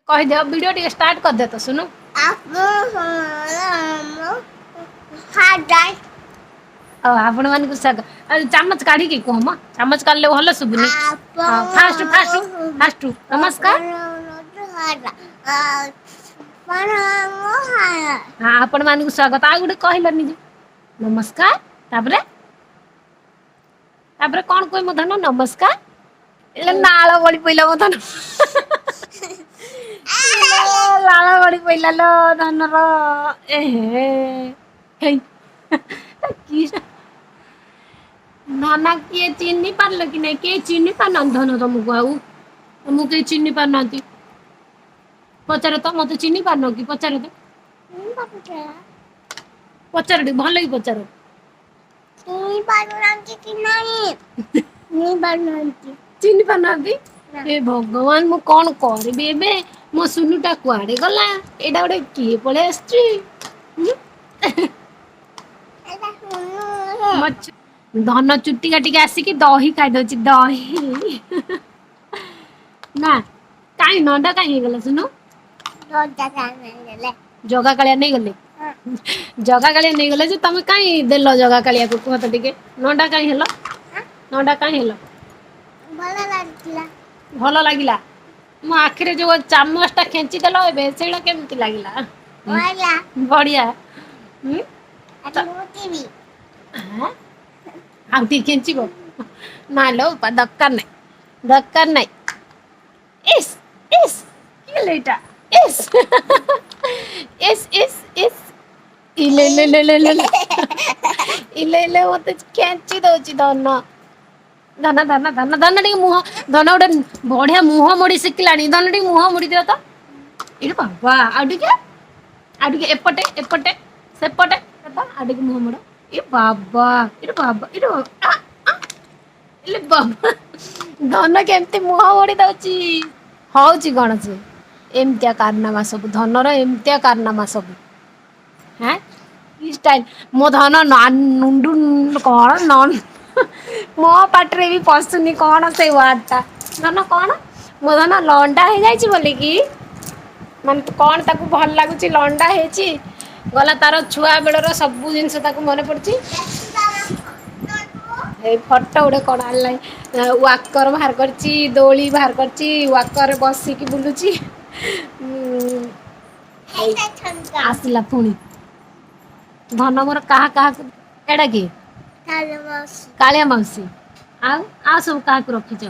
कह दे वीडियो टे स्टार्ट कर दे तो सुनो आपण मान स्वागत चम्मच काढ़ी की कह चम्मच काढ़ले भल शुभुनी फास्ट फास्ट फास्ट नमस्कार हाँ आपण मान स्वागत आ गोटे कहलनि जे नमस्कार तापरे तापरे कौन कोई मो धन नमस्कार एले नाळ बळी पइला मो धन लाळ बळी पइला लो धनर एहे हेई की नाना किए चिन्नी पारल कि नहीं किए चिन्नी पार धन तुमको आउ तुमको किए चिन्नी पार ना पचारे तो मत चिन्नी पार न कि पचारे तो पचार भल लगी पचार चिन्नी पार ना ए भगवान मु कौन करबी एबे मो सुनुटा कुआडे गला एडा गोटे किए पळे आछी धन चुट्टी काटिक आसिक दही खाई दौची दही ना कहीं नंडा कहीं गला सुनो जगा कालिया नहीं गले जगा कालिया नहीं गले जे तुम कहीं देल जगा कालिया को कहत टिके नंडा कहीं हेलो नंडा कहीं हेलो भल लागिला मो आखिरे जो चामचटा खेची देल एबे सेडा केमती लागिला बढ़िया आउटी खेचीबो ना लो दरकार नहीं इस ये लेटा इस इले मत खेची दौची धन धन धन धन धन टी मुह धन गोटे बढ़िया मुह मोड़ी शिखला धन टी मुह मोड़ी दियो तो ये बाबा आउटे एपटे एपटे सेपटे आउटे मुह मोड़ ये बाबा इले बाबा धन केमती मुह मोड़ी दौची हौची कौन से एमतिया कारनामा सब धनर एमतिया कारनामा सब हैं स्टाइल मो धन नुंडू कौन नन मो पाटरे भी पशुनी कौन से वार्डटा धन कौन मो धन लंडा हो जाइए बोले कि मान कौन ताकू भल लगुच लंडा है गला तार छुआ बेलर सब जिनस मन पड़ी फटो गोटे कौन आनलाइन वाकर बाहर करची दोली बाहर करची वाकर बसिकी बुलुची आसला पुणी धन मोर कहा कहा एडा कि कालिया मौसी आ सब क्या रखीच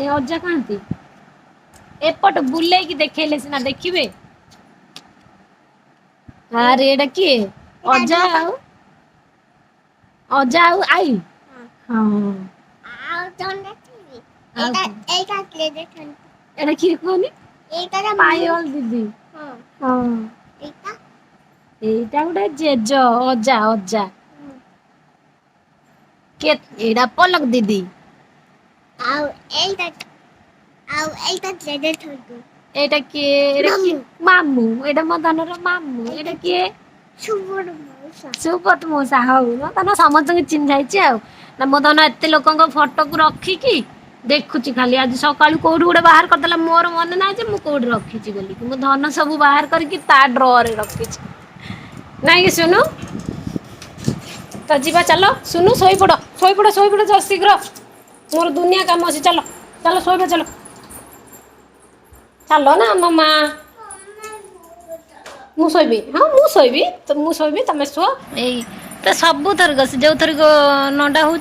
अजा कहाँ एपट बुले देखले सीना देखिए अरे एडा किए अजा आई हाँ एडा किए कहनी पायल दीदी हाँ एटा गोटे जेज अजा अजा के एडा पलक दीदी एटा के मामू एटा मदनर मामू एटा के सुपत मौसा हौ मदन समस्त चिन्ह जाइए आ ना मदन एत लोक फोटो को रखिकी देखुची खाली आज सकाळु कोड गोटे बाहर करदेला मोर मन ना जे मु कोड रखीची बोली मु धन सब बाहर करके ता ड्रॉ रे रखीची नहीं कि सुनु तो जीवा चलो सुनु सोई पड़ जा शीघ्र मोर दुनिया काम अच्छे चलो चलो सोइबा चलो चलो ना मामा मुसोबी हाँ मुसोबी तो मुसोबी तुम शो यही तो सब थरक जो थरक नंडा हो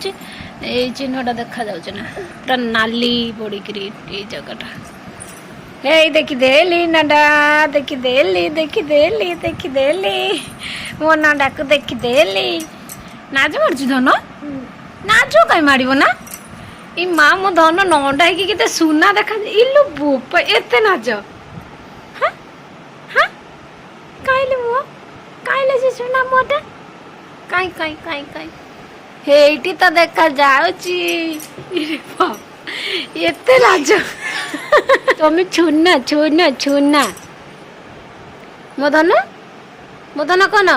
चिन्हटा देखा जाऊँ ना पूरा नाली पड़करी ये जगटा हे देखीदेली नंडा देखीदेली मो नंडा को देखीदेली नाच मारु धन नाच कहीं मार ना ई माँ मो धन नंडा है सुना देखा इलु बोप एते नाच हाँ हाँ काइले मो काइले से सुना मोटा काई काई काई काई हेटी तो देखा जाउची एते नाच तुम छुना मो धन कौन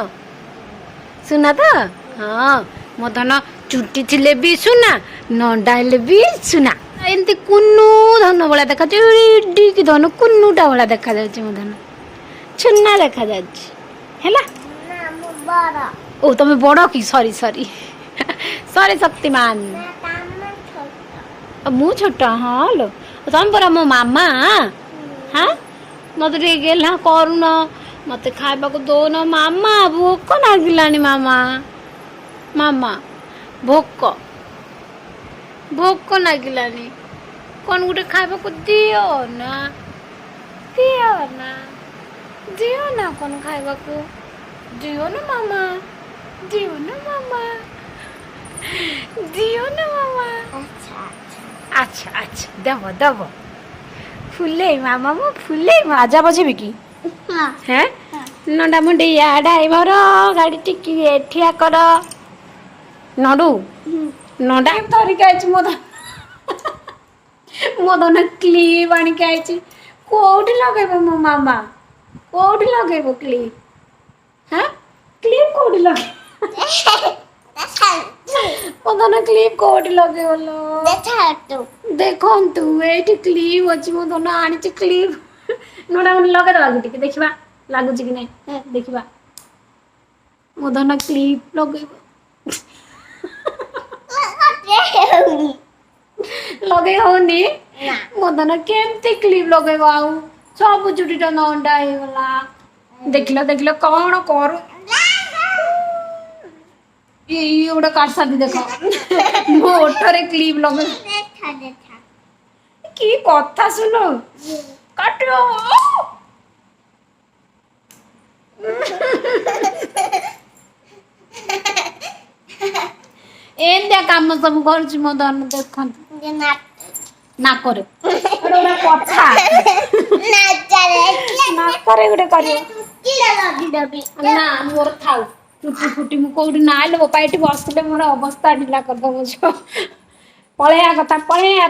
सुना तो हाँ मो धन चुटी थिले भी सुना नंडा हेले भी सुना एमती कुन्नू धन भला देखा कि धन कुन्नूटा भला देखा जाउछि मो धन छुना देखा जाउछि हैला ओ तमे बड़ की सॉरी सॉरी सॉरी शक्तिमान मु छोटा हाँ लो तुम परा मो मामा हाँ मत गेला करुन मत खाइबा को दौन मामा भोक लागिलानी मामा मामा भोक भोक लागिलानी कौन गुटे खाइबा को दियो ना दियो ना दियो ना कौन खाइबा को दियो ना मामा दियो ना मामा दियो ना मामा अच्छा अच्छा दब दब फुले मामा मो फुले आजा बजेबी की हैं नंडा मुंडिया ड्राइवर गाड़ी टिकी ठिया कर नडू नंडा धरिक आइछि मोदन क्लिप आनिक आइछि कोठी लगेबो मो मामा कोठी लगेबो क्लिप हैं क्लिप कोठी लगे मोदन क्लिप कोठी लगेबो लो देखंतु एठी क्लिप अछि मोदन आनिछि क्लिप नोडा मन लगे दवा टिके देखिबा लागुछि कि नै देखिबा मोदन क्लिप लगेबो लगे होनी मोदन केमती क्लिप लगेबो आउ सब चुटीटा नंडा हे गला देखिलो देखिलो कौन करू ये गोटे काटसा देखो मोटरे क्लिप लगे की कथा सुनो काटो एंदिया काम सब करछि मोदन देखन ना करे ओडा कथा ना करे गोटे करियो ना मोर थाउ चुटी फुटी मु कोडी ना लो पाइटी बसले मोर अवस्था ढिला कर दबो छ पळेया कथा पळेया